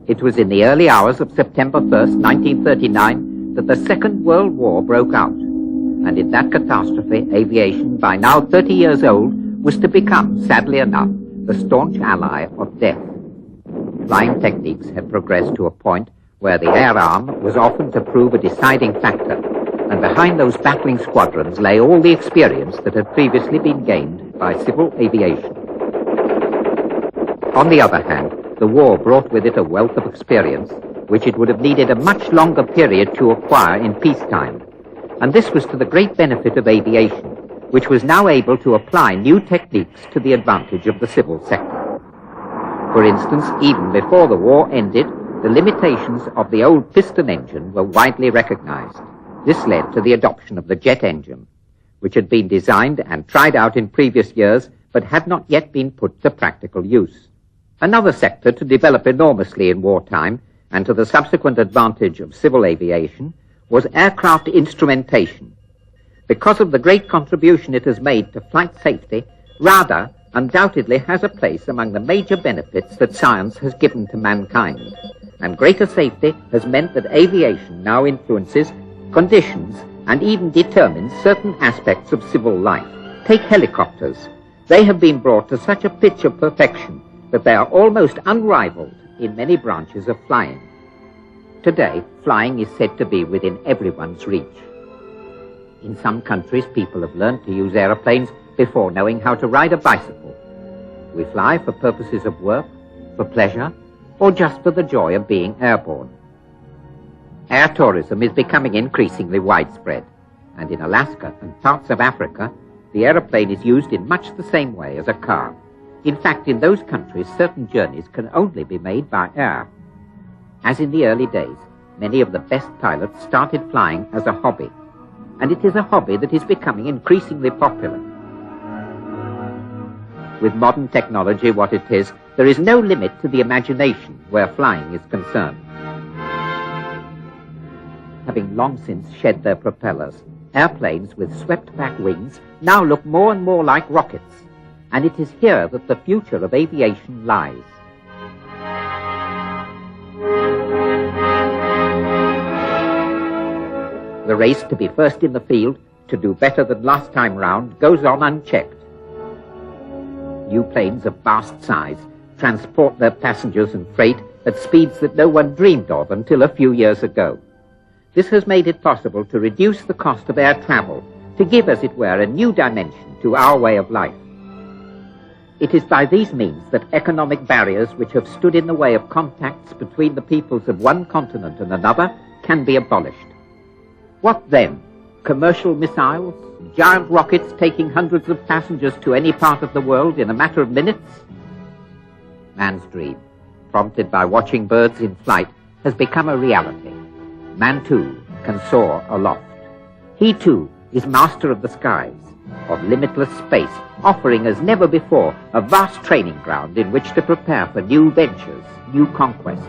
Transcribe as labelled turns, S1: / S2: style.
S1: It was in the early hours of September 1st, 1939, that the Second World War broke out. And in that catastrophe, aviation, by now 30 years old, was to become, sadly enough, the staunch ally of death. Flying techniques had progressed to a point where the air arm was often to prove a deciding factor, and behind those battling squadrons lay all the experience that had previously been gained by civil aviation. On the other hand, the war brought with it a wealth of experience which it would have needed a much longer period to acquire in peacetime, and this was to the great benefit of aviation, which was now able to apply new techniques to the advantage of the civil sector. For instance, even before the war ended, the limitations of the old piston engine were widely recognized. This led to the adoption of the jet engine, which had been designed and tried out in previous years, but had not yet been put to practical use. Another sector to develop enormously in wartime, and to the subsequent advantage of civil aviation, was aircraft instrumentation. Because of the great contribution it has made to flight safety, radar undoubtedly has a place among the major benefits that science has given to mankind. And greater safety has meant that aviation now influences, conditions, and even determines certain aspects of civil life. Take helicopters. They have been brought to such a pitch of perfection that they are almost unrivaled in many branches of flying. Today, flying is said to be within everyone's reach. In some countries, people have learned to use aeroplanes before knowing how to ride a bicycle. We fly for purposes of work, for pleasure, or just for the joy of being airborne. Air tourism is becoming increasingly widespread, and in Alaska and parts of Africa, the aeroplane is used in much the same way as a car. In fact, in those countries, certain journeys can only be made by air. As in the early days, many of the best pilots started flying as a hobby, and it is a hobby that is becoming increasingly popular. With modern technology what it is, there is no limit to the imagination where flying is concerned. Having long since shed their propellers, airplanes with swept-back wings now look more and more like rockets, and it is here that the future of aviation lies. The race to be first in the field, to do better than last time round, goes on unchecked. New planes of vast size transport their passengers and freight at speeds that no one dreamed of until a few years ago. This has made it possible to reduce the cost of air travel, to give, as it were, a new dimension to our way of life. It is by these means that economic barriers which have stood in the way of contacts between the peoples of one continent and another can be abolished. What then? Commercial missiles? Giant rockets taking hundreds of passengers to any part of the world in a matter of minutes? Man's dream, prompted by watching birds in flight, has become a reality. Man, too, can soar aloft. He, too, is master of the skies, of limitless space, offering as never before a vast training ground in which to prepare for new ventures, new conquests.